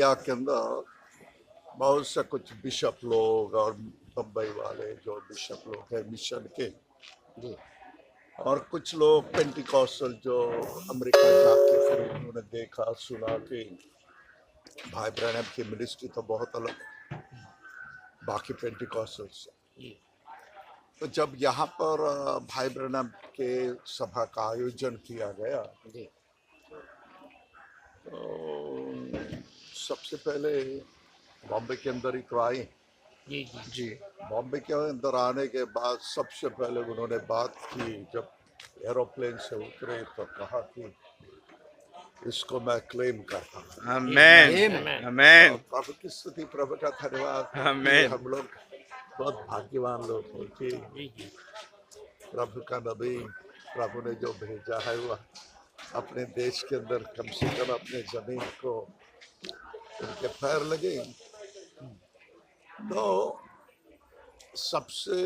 India के अंदर बहुत से कुछ बिशप लोग और बम्बई वाले जो बिशप लोग हैं मिशन के, और कुछ लोग पेंटिकॉस्टल जो अमेरिका जाके फिर उन्होंने देखा सुना कि भाई ब्रैनम की मिनिस्ट्री तो बहुत अलग है बाकी पेंटिकॉस्टल से। तो जब यहाँ पर भाई ब्रैनम के सभा का आयोजन किया गया तो सबसे पहले बॉम्बे के अंदर ही तो आए। जी बॉम्बे के अंदर आने के बाद सबसे पहले उन्होंने बात की, जब एरोप्लेन से उतरे तो कहा कि इसको मैं क्लेम करता हूँ। आमेन आमेन प्रभु की स्तुति, प्रभु का धन्यवाद कि आमेन। हम लोग बहुत भाग्यवान लोग हैं कि प्रभु का नबी, प्रभु ने जो भेजा है वह अपने देश के अंदर कम से कम अपने जमीन को उनके पैर लगे। तो सबसे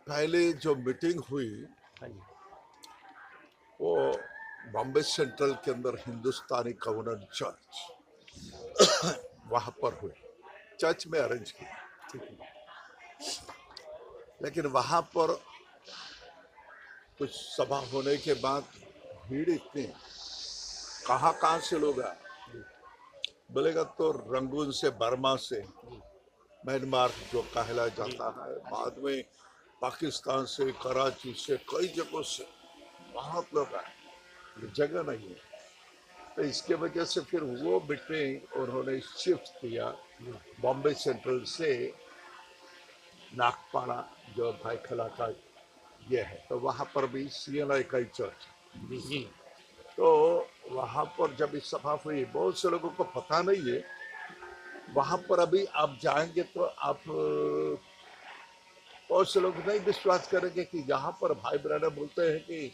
पहले जो मीटिंग हुई वो बॉम्बे सेंट्रल के अंदर हिंदुस्तानी कॉन्वेंट चर्च वहां पर हुई, चर्च में अरेंज की। लेकिन वहां पर कुछ सभा होने के बाद भीड़ इतनी, कहाँ से लोग आए बोलेगा तो रंगून से, बर्मा से, म्यांमार जो कहला जाता है, बाद में पाकिस्तान से, कराची से, कई जगहों से बहुत लोग आए, जगह नहीं है। तो इसके वजह से फिर वो मीटिंग उन्होंने शिफ्ट किया बॉम्बे सेंट्रल से नागपाड़ा जो भाई खला का ये है, तो वहाँ पर भी CNI का ही चर्च है। तो वहाँ पर जब इस सभा हुई, बहुत से लोगों को पता नहीं है, वहाँ पर अभी आप जाएंगे तो आप बहुत से लोग नहीं विश्वास करेंगे कि यहाँ पर भाई ब्रैनम बोलते हैं कि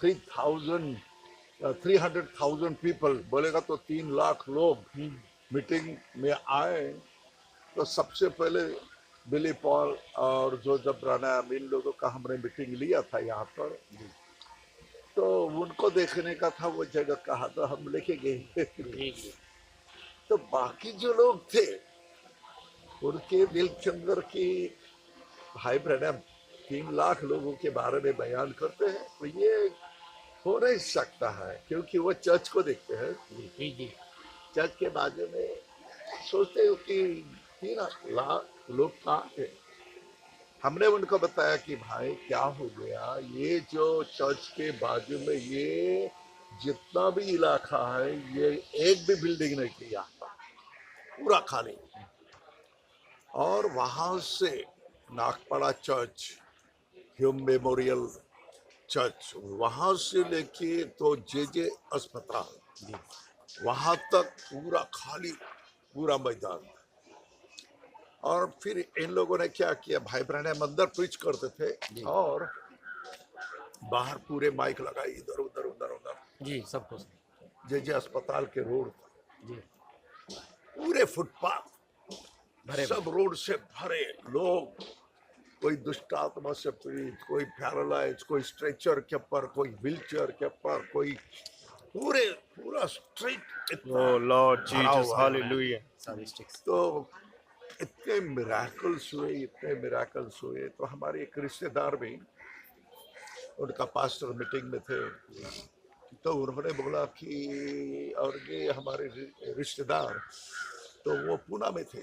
300,000 पीपल, बोलेगा तो 3 लाख लोग मीटिंग में आए। तो सबसे पहले बिली पॉल और जोसेफ ब्रैनम, इन लोगों का हमने मीटिंग लिया था यहाँ पर, तो उनको देखने का था वो जगह कहा, तो हम लेके गए। तो बाकी जो लोग थे उनके दिल के अंदर की भाई ब्रैनम 3 लाख लोगों के बारे में बयान करते हैं, तो ये हो नहीं सकता है, क्योंकि वो चर्च को देखते हैं। चर्च के बाजू में सोचते हो कि 3 लाख लोग कहाँ थे। हमने उनको बताया कि भाई क्या हो गया, ये जो चर्च के बाजू में ये जितना भी इलाका है, ये एक भी बिल्डिंग नहीं किया, पूरा खाली। और वहां से Nagpada church, Hume memorial church, वहां से लेके तो जे अस्पताल, वहां तक पूरा खाली, पूरा मैदान। और फिर इन लोगों ने क्या किया, भाई ब्रैनम अंदर प्रीच करते थे और बाहर पूरे माइक लगाई, इधर उधर उधर उधर सब कुछ जे अस्पताल के रोड, पूरे फुटपाथ सब रोड से भरे लोग, कोई दुष्ट आत्मा से पीड़ित, कोई पैरालाइज, कोई स्ट्रेचर के ऊपर, कोई व्हीलचेयर के ऊपर, कोई पूरा street oh lord Jesus hallelujah. तो इतने मिराकल्स हुए। तो हमारे एक रिश्तेदार भी, उनका पास्टर मीटिंग में थे, तो उन्होंने बोला कि, और ये हमारे रिश्तेदार तो वो पूना में थे,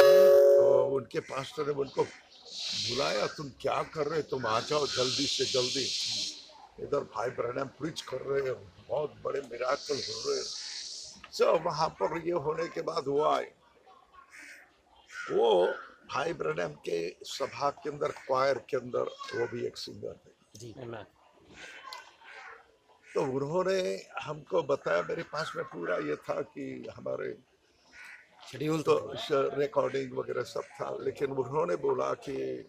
तो उनके पास्टर ने उनको बुलाया, तुम क्या कर रहे, तुम आ जाओ जल्दी से जल्दी, इधर भाई ब्रैनम प्रीच कर रहे हैं, बहुत बड़े मिराकल हो रहे हैं। सब वहां पर ये होने के बाद वो आए, वो भाई ब्रैनम के सभा के अंदर, क्वायर के अंदर वो भी एक सिंगर थे। तो उन्होंने हमको बताया, मेरे पास में पूरा ये था कि हमारे शेड्यूल तो रिकॉर्डिंग वगैरह सब था, लेकिन उन्होंने बोला कि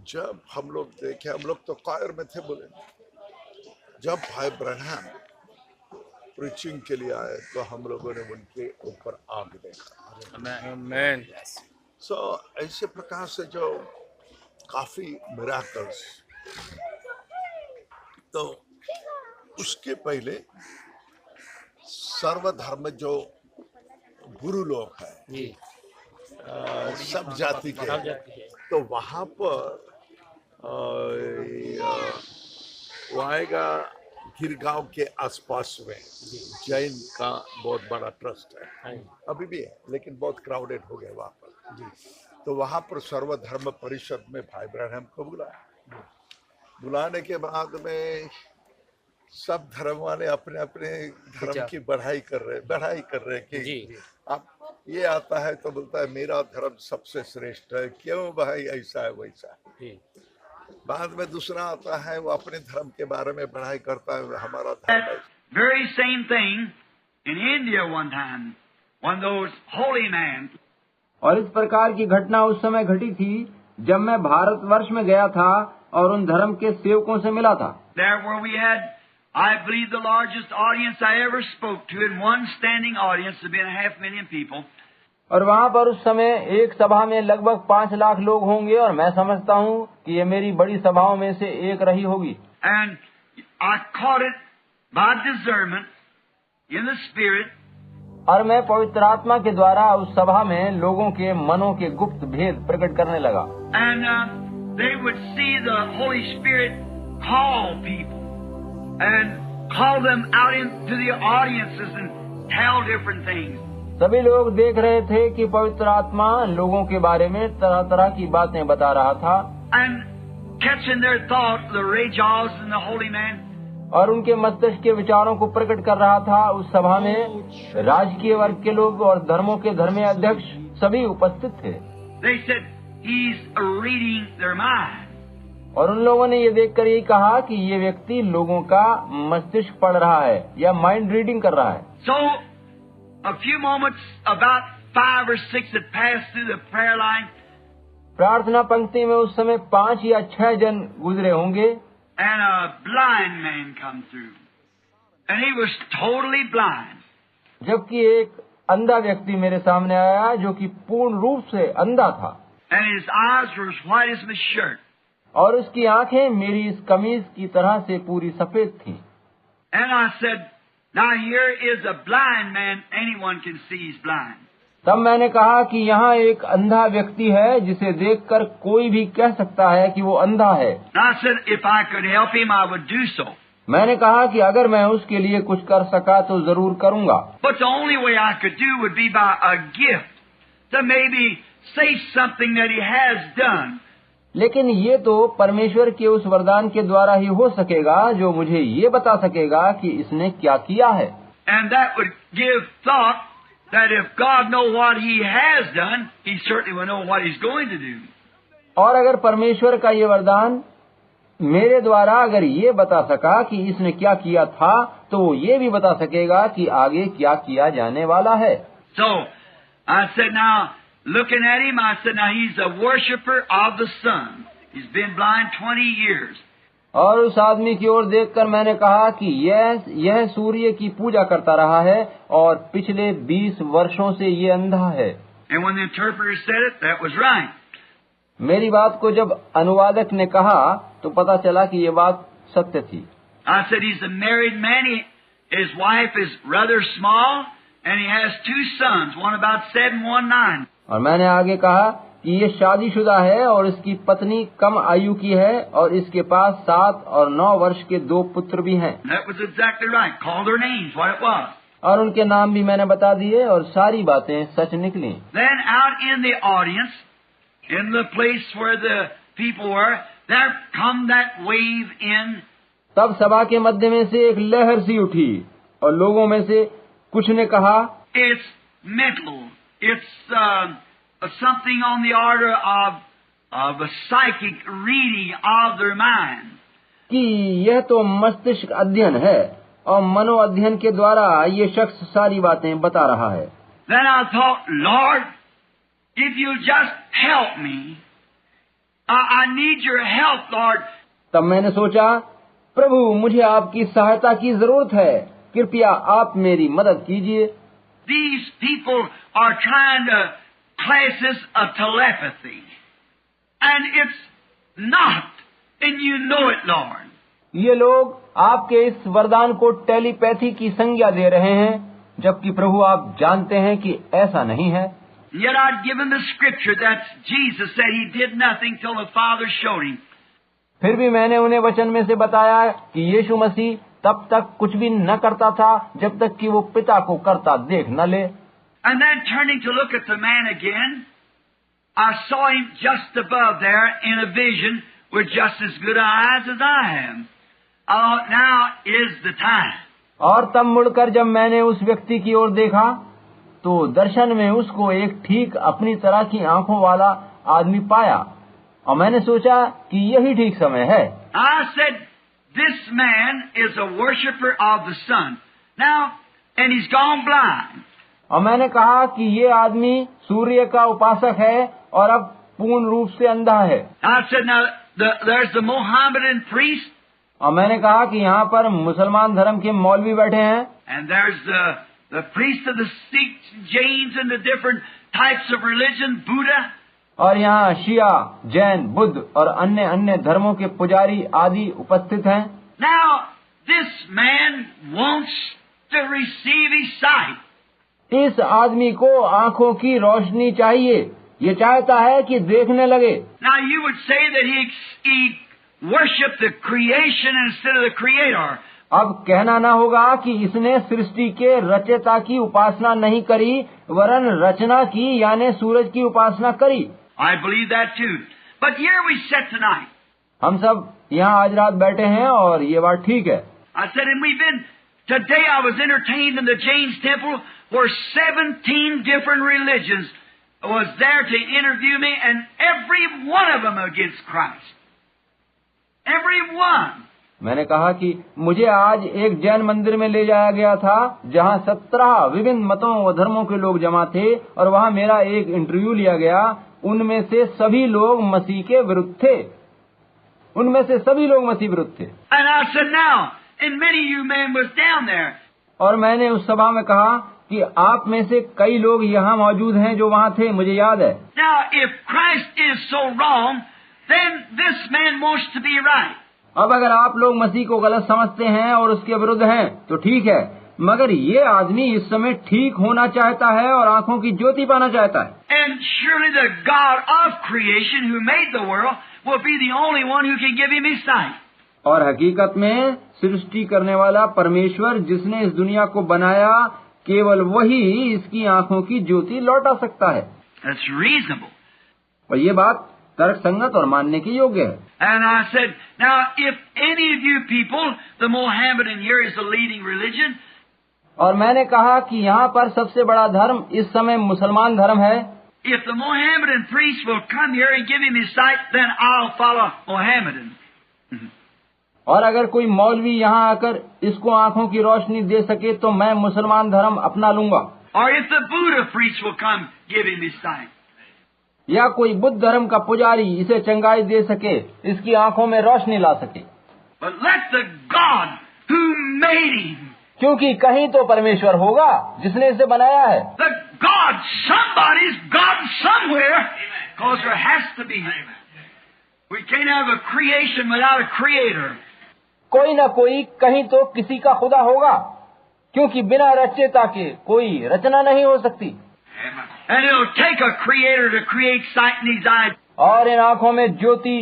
जब हम लोग देखे, हम लोग तो क्वायर में थे, बोले जब भाई ब्रैनम प्रीचिंग के लिए आए तो हम लोगों ने उनके ऊपर आग देखा। आमेन। सो ऐसे प्रकार से जो काफी मिराकल्स। तो उसके पहले सर्वधर्म जो गुरु लोग हैं, जी सब जाति के सब जाति के। तो वहां पर वो आएगा गिरगांव के आसपास में जैन का बहुत बड़ा ट्रस्ट है, हाँ अभी भी है लेकिन बहुत क्राउडेड हो गया वहां पर। तो वहां पर सर्वधर्म परिषद में भाई ब्रैनम को बुलाया। बुलाने के बाद में सब धर्म वाले अपने अपने धर्म की बढ़ाई कर रहे कि जी अब ये आता है तो बोलता है मेरा धर्म सबसे श्रेष्ठ है, क्यों भाई ऐसा है वैसा है। जी बाद में दूसरा आता है वो अपने धर्म के बारे में बढ़ाई करता है, हमारा धर्म है। Very same thing in India one time, one of those holy men. और इस प्रकार की घटना उस समय घटी थी जब मैं भारतवर्ष में गया था और उन धर्म के सेवकों से मिला था। There where we had, I believe, the largest audience I ever spoke to, in one standing audience, there been 500,000 people. और वहाँ पर उस समय एक सभा में लगभग 5 लाख लोग होंगे और मैं समझता हूँ कि ये मेरी बड़ी सभाओं में से एक रही होगी। And I caught it by discernment in the spirit. और मैं पवित्र आत्मा के द्वारा उस सभा में लोगों के मनों के गुप्त भेद प्रकट करने लगा। And they would see the Holy Spirit call people and call them out into the audiences and tell different things. सभी लोग देख रहे थे कि पवित्र आत्मा लोगों के बारे में तरह तरह की बातें बता रहा था। And catching their thought, the Rajas and the holy man. और उनके मस्तिष्क के विचारों को प्रकट कर रहा था। उस सभा में राजकीय वर्ग के लोग और धर्मों के धर्मीय अध्यक्ष सभी उपस्थित थे। They said, he's reading their mind. और उन लोगों ने ये देखकर यही कहा कि ये व्यक्ति लोगों का मस्तिष्क पढ़ रहा है या माइंड रीडिंग कर रहा है। So, a few moments, about 5 or 6 had passed through the prayer line. प्रार्थना पंक्ति में उस समय 5 या 6 जन गुजरे होंगे। And a blind man come through. And he was totally blind. जबकि एक अंधा व्यक्ति मेरे सामने आया जो कि पूर्ण रूप से अंधा था। And his eyes were as white as my shirt. और उसकी आंखें मेरी इस कमीज की तरह से पूरी सफेद थी। And I said, now here is a blind man, anyone can see he's blind. तब मैंने कहा कि यहाँ एक अंधा व्यक्ति है जिसे देखकर कोई भी कह सकता है कि वो अंधा है। And I said, if I could help him, I would do so. मैंने कहा कि अगर मैं उसके लिए कुछ कर सका तो जरूर करूँगा। But the only way I could do would be by a gift, to maybe say something that he has done. लेकिन ये तो परमेश्वर के उस वरदान के द्वारा ही हो सकेगा जो मुझे ये बता सकेगा कि इसने क्या किया है। And that would give thought that if God knows what he has done, he certainly will know what he's going to do. और अगर परमेश्वर का ये वरदान मेरे द्वारा अगर ये बता सका कि इसने क्या किया था तो वो ये भी बता सकेगा कि आगे क्या किया जाने वाला है। So I said, now looking at him, I said, now he's a worshipper of the sun. He's been blind 20 years. और उस आदमी की ओर देखकर मैंने कहा कि यह सूर्य की पूजा करता रहा है और पिछले 20 वर्षों से ये अंधा है। And when the interpreter said it, that was right. मेरी बात को जब अनुवादक ने कहा तो पता चला कि ये बात सत्य थी। I said, he's a married man. His wife is rather small, and he has 2 sons, one about 7, one 9. और मैंने आगे कहा कि ये शादीशुदा है और इसकी पत्नी कम आयु की है और इसके पास 7 और 9 वर्ष के 2 पुत्र भी हैं। That was exactly right. Called their names, what it was. और उनके नाम भी मैंने बता दिए और सारी बातें सच निकली। Then out in the audience, in the place where the people were, there come that wave in. तब सभा के मध्य में से एक लहर सी उठी और लोगों में से कुछ ने कहा, It's mental. It's something on the order of a psychic reading of their mind. कि यह तो मस्तिष्क अध्ययन है और मनो अध्ययन के द्वारा ये शख्स सारी बातें बता रहा है। Then I thought, Lord, if you just help me, I need your help, Lord. तब मैंने सोचा, प्रभु मुझे आपकी सहायता की जरूरत है, कृपया आप मेरी मदद कीजिए। These people are trying to class this a telepathy, and it's not, and you know it, Lord. ये लोग आपके इस वरदान को टेलीपैथी की संज्ञा दे रहे हैं, जबकि प्रभु आप जानते हैं कि ऐसा नहीं है। Yet I'd given the scripture that Jesus said he did nothing till the Father showed him. फिर भी मैंने उन्हें वचन में से बताया कि यीशु मसीह तब तक कुछ भी न करता था जब तक कि वो पिता को करता देख न ले। And then turning to look at the man again, I saw him just above there in a vision with just as good eyes as I am. Now is the time. और तब मुड़कर जब मैंने उस व्यक्ति की ओर देखा तो दर्शन में उसको एक ठीक अपनी तरह की आंखों वाला आदमी पाया और मैंने सोचा कि यही ठीक समय है। I said, this man is a worshipper of the sun. Now, and he's gone blind. और मैंने कहा कि ये आदमी सूर्य का उपासक है और अब पूर्ण रूप से अंधा है। I said, now there's the Mohammedan priest. और मैंने कहा कि यहाँ पर मुसलमान धर्म के मौलवी बैठे हैं And there's the priest of the Sikhs, Jains, and the different types of religion, Buddha. और यहाँ शिया, जैन, बुद्ध और अन्य अन्य धर्मों के पुजारी आदि उपस्थित हैं। Now, this man wants to receive his sight. इस आदमी को आंखों की रोशनी चाहिए, ये चाहता है कि देखने लगे। Now, you would say that he worshiped the creation instead of the creator. अब कहना न होगा कि इसने सृष्टि के रचयिता की उपासना नहीं करी वरन रचना की यानी सूरज की उपासना करी। I believe that too. But here we sit tonight. हम सब यहाँ आज रात बैठे हैं और ये बात ठीक है। I said, and we've been, today I was entertained in the James Temple where 17 different religions was there to interview me and every one of them against Christ. Every one. मैंने कहा कि मुझे आज एक जैन मंदिर में ले जाया गया था जहाँ 17 विभिन्न मतों व धर्मों के लोग जमा थे और वहाँ मेरा एक इंटरव्यू लिया गया। उनमें से सभी लोग मसीह के विरुद्ध थे। उनमें से सभी लोग मसीह विरुद्ध थे। And I said, now, and many of you men was down there. और मैंने उस सभा में कहा कि आप में से कई लोग यहाँ मौजूद हैं जो वहाँ थे, मुझे याद है। Now, if Christ is so wrong, then this man wants to be right. अब अगर आप लोग मसीह को गलत समझते हैं और उसके विरुद्ध हैं तो ठीक है, मगर ये आदमी इस समय ठीक होना चाहता है और आंखों की ज्योति पाना चाहता है। And surely the God of creation who made the world will be the only one who can give him his sight. और हकीकत में सृष्टि करने वाला परमेश्वर जिसने इस दुनिया को बनाया केवल वही इसकी आंखों की ज्योति लौटा सकता है। That's reasonable. और ये बात तर्क संगत और मानने के योग्य है। And I said, now if any of you people, the Mohammedan here is the leading religion. और मैंने कहा कि यहाँ पर सबसे बड़ा धर्म इस समय मुसलमान धर्म है। If the Mohammedan priest will come here and give him his sight, then I'll follow Mohammedan. और अगर कोई मौलवी यहाँ आकर इसको आंखों की रोशनी दे सके तो मैं मुसलमान धर्म अपना लूंगा। Or if the Buddha priest will come, give him his sight. या कोई बुद्ध धर्म का पुजारी इसे चंगाई दे सके, इसकी आंखों में रोशनी ला सके। But let the God who made him, क्योंकि कहीं तो परमेश्वर होगा जिसने इसे बनाया है। the God, somebody's God somewhere, because there has to be. We can't have a creation without a creator. कोई न कोई कहीं तो किसी का खुदा होगा, क्योंकि बिना रचयिता के कोई रचना नहीं हो सकती। And it'll take a creator to create sight in these eyes. और इन आंखों में ज्योति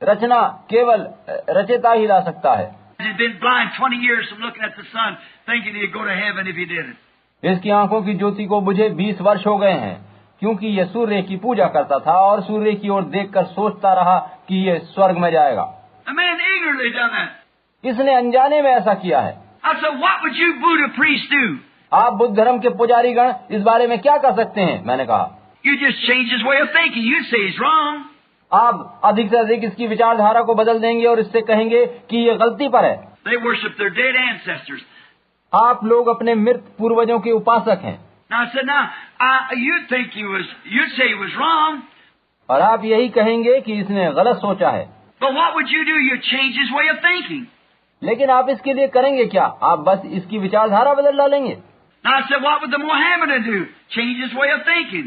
रचना केवल रचयिता ही ला सकता है। He's been blind 20 years from looking at the sun, thinking he'd go to heaven if he did it. इसकी आंखों की ज्योति को बुझे 20 वर्ष हो गए हैं, क्योंकि ये सूर्य की पूजा करता था और सूर्य की ओर देखकर सोचता रहा कि ये स्वर्ग में जाएगा। A man ignorantly done that. इसने अनजाने में ऐसा किया है। I said, what would you Buddha priests do? आप बुद्ध धर्म के पुजारीगण इस बारे में क्या कर सकते हैं? मैंने कहा You just change his way of thinking. You say he's wrong. आप अधिक से अधिक इसकी विचारधारा को बदल देंगे और इससे कहेंगे कि ये गलती पर है। They worship their dead ancestors. आप लोग अपने मृत पूर्वजों के उपासक हैं। Now I said, you'd think you'd say he was wrong. और आप यही कहेंगे कि इसने गलत सोचा है। But what would you do? You'd change his way of thinking. लेकिन आप इसके लिए करेंगे क्या? आप बस इसकी विचारधारा बदल डालेंगे। Now I said, what would the Mohammedan do? Change his way of thinking.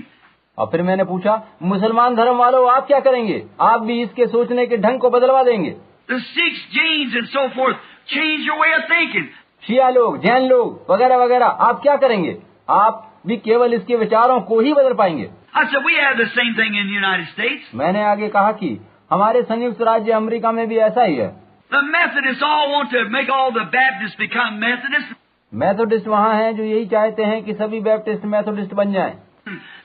और फिर मैंने पूछा, मुसलमान धर्म वालों आप क्या करेंगे? आप भी इसके सोचने के ढंग को बदलवा देंगे। The Sikhs, Jains, and so forth, change your way of thinking. शिया लोग, जैन लोग वगैरह वगैरह, आप क्या करेंगे? आप भी केवल इसके विचारों को ही बदल पाएंगे। I said, we have the same thing in the United States. मैंने आगे कहा कि हमारे संयुक्त राज्य अमेरिका में भी ऐसा ही है। The Methodists all want to make all the Baptists become Methodists. Methodist वहाँ हैं जो यही चाहते हैं कि सभी बैप्टिस्ट मेथोडिस्ट बन जाएं।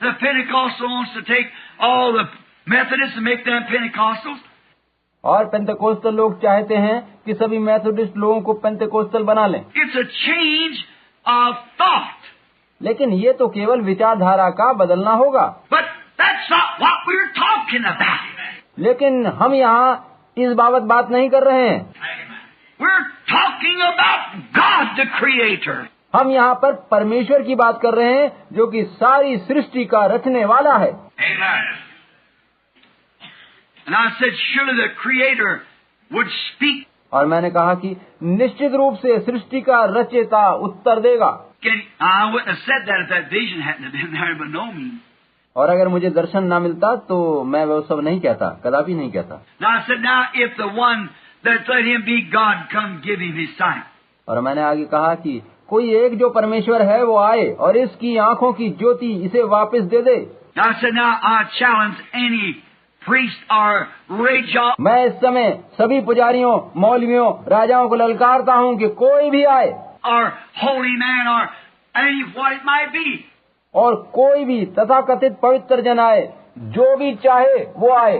The Pentecostal wants to take all the Methodists and make them Pentecostals. और पेंटेकोस्टल लोग चाहते हैं कि सभी मेथोडिस्ट लोगों को पेंटेकोस्टल बना लें। It's a change of thought. लेकिन ये तो केवल विचारधारा का बदलना होगा। But that's not what we're talking about. लेकिन हम यहाँ इस बाबत बात नहीं कर रहे हैं। We're talking about God the Creator. हम यहाँ पर परमेश्वर की बात कर रहे हैं जो कि सारी सृष्टि का रचने वाला है। Amen. And I said, surely the Creator would speak. और मैंने कहा कि निश्चित रूप से सृष्टि का रचयिता उत्तर देगा। I wouldn't have said that if that vision hadn't have been there, but no means. और अगर मुझे दर्शन ना मिलता तो मैं वो सब नहीं कहता, कदापि नहीं कहता। Now I said, now if the one that let him be God come give him his sight. और मैंने आगे कहा कि कोई एक जो परमेश्वर है वो आए और इसकी आंखों की ज्योति इसे वापस दे दे। Now I said, now I challenge any priest or raja. मैं इस समय सभी पुजारियों, मौलवियों, राजाओं को ललकारता हूँ कि कोई भी आए, Or holy man, or any what it might be. और कोई भी तथाकथित पवित्र जन आए, जो भी चाहे वो आए।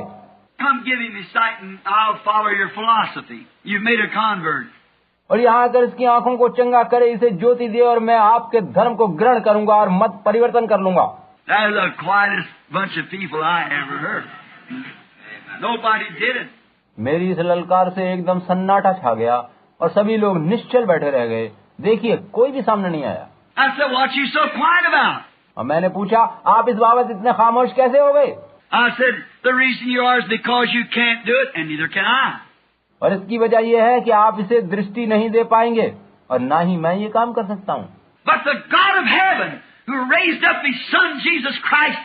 Come give him his sight and I'll follow your philosophy. You've made a convert. और यहाँ आकर इसकी आंखों को चंगा करे, इसे ज्योति दे और मैं आपके धर्म को ग्रहण करूंगा और मत परिवर्तन कर लूंगा। That is the quietest bunch of people I ever heard. Nobody did it. मेरी इस ललकार से एकदम सन्नाटा छा गया और सभी लोग निश्चल बैठे रह गए। देखिए, कोई भी सामने नहीं आया। I said, what you so quiet about? और मैंने पूछा, आप इस बाबत इतने खामोश कैसे हो गए? I said, the reason you are is because you can't do it, and neither can I. और इसकी वजह यह है कि आप इसे दृष्टि नहीं दे पाएंगे और ना ही मैं ये काम कर सकता हूँ। But the God of heaven, who raised up His Son Jesus Christ,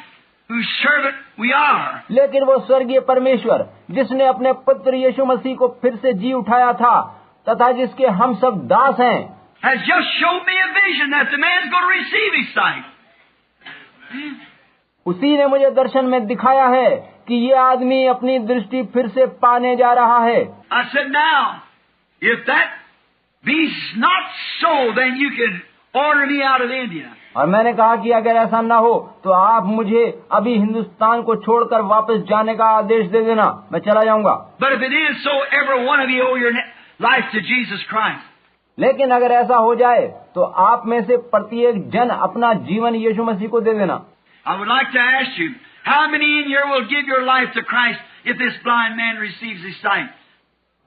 whose servant we are, लेकिन वो स्वर्गीय परमेश्वर जिसने अपने पुत्र यीशु मसीह को फिर से जी उठाया था तथा जिसके हम सब दास हैं, has just showed me a vision that the man's going to receive his sight. उसी ने मुझे दर्शन में दिखाया है कि ये आदमी अपनी दृष्टि फिर से पाने जा रहा है। I said, now, if that be not so, then you can order me out of India. और मैंने कहा कि अगर ऐसा न हो तो आप मुझे अभी हिंदुस्तान को छोड़कर वापस जाने का आदेश दे देना, मैं चला जाऊंगा। But if it is so, every one of you owe your life to Jesus Christ. लेकिन अगर ऐसा हो जाए तो आप में से प्रत्येक जन अपना जीवन यीशु मसीह को दे देना। I would like to ask you, how many in here will give your life to Christ if this blind man receives his sight?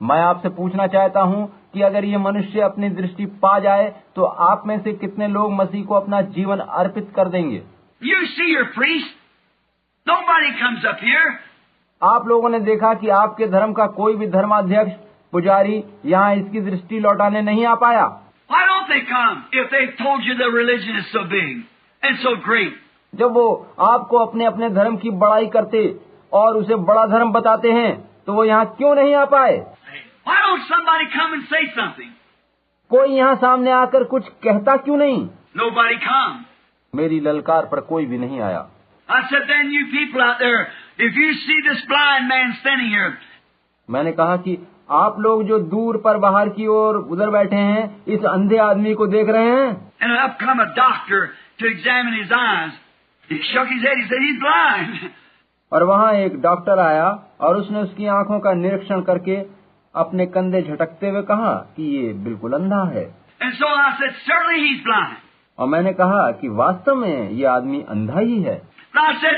मैं आपसे पूछना चाहता हूँ कि अगर ये मनुष्य अपनी दृष्टि पा जाए तो आप में से कितने लोग मसीह को अपना जीवन अर्पित कर देंगे? You see your priest. Nobody comes up here. आप लोगों ने देखा कि आपके धर्म का कोई भी धर्माध्यक्ष, पुजारी यहाँ इसकी दृष्टि लौटाने नहीं आ पाया। Why don't they come if they've told you the religion is so big and so great? जब वो आपको अपने अपने धर्म की बड़ाई करते और उसे बड़ा धर्म बताते हैं तो वो यहाँ क्यों नहीं आ पाए? Why don't somebody come and say something? कोई यहाँ सामने आकर कुछ कहता क्यों नहीं? Nobody come. मेरी ललकार पर कोई भी नहीं आया। I said, then you people out there, if you see this blind man standing here, मैंने कहा कि आप लोग जो दूर पर बाहर की ओर उधर बैठे हैं, इस अंधे आदमी को देख रहे हैं, and up come a doctor to examine his eyes. He shook his head. He said, he's blind. और वहाँ एक डॉक्टर आया और उसने उसकी आंखों का निरीक्षण करके अपने कंधे झटकते हुए कहा कि ये बिल्कुल अंधा है। And so I said, certainly he's blind. और मैंने कहा कि वास्तव में ये आदमी अंधा ही है। And I said,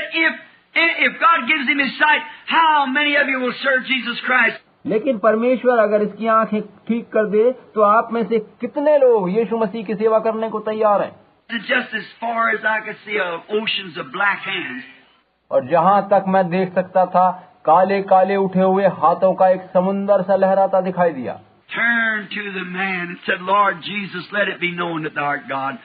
if God gives him his sight, how many of you will serve Jesus Christ? लेकिन परमेश्वर अगर इसकी आंखें ठीक कर दे तो आप में से कितने लोग यीशु मसीह की सेवा करने को तैयार हैं? And just as far as I could see, oceans of black hands. और जहाँ तक मैं देख सकता था, काले काले उठे हुए हाथों का एक समुंदर सा लहराता दिखाई दिया। Turned to the man and said, Lord Jesus, let it be known that thou art God.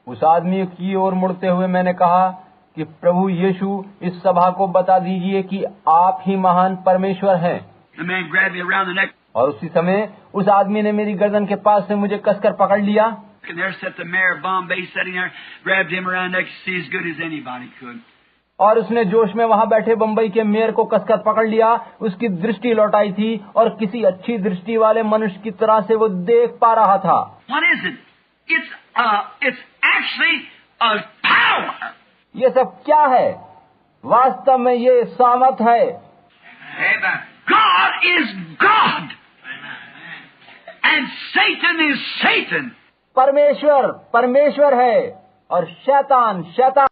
उस आदमी की ओर मुड़ते हुए मैंने कहा कि प्रभु यीशु, इस सभा को बता दीजिए कि आप ही महान परमेश्वर हैं। The man grabbed me around the neck. और उसी समय उस आदमी ने मेरी गर्दन के पास से मुझे कसकर पकड़ लिया। And there sat the mayor of Bombay sitting there, grabbed him around neck to see as good as anybody could. और उसने जोश में वहां बैठे बम्बई के मेयर को कसकर पकड़ लिया। उसकी दृष्टि लौटाई थी और किसी अच्छी दृष्टि वाले मनुष्य की तरह से वो देख पा रहा था। What is it? It's actually a power. ये सब क्या है? वास्तव में ये सामर्थ है। Amen. God is God. And Satan is Satan. परमेश्वर परमेश्वर है और शैतान शैतान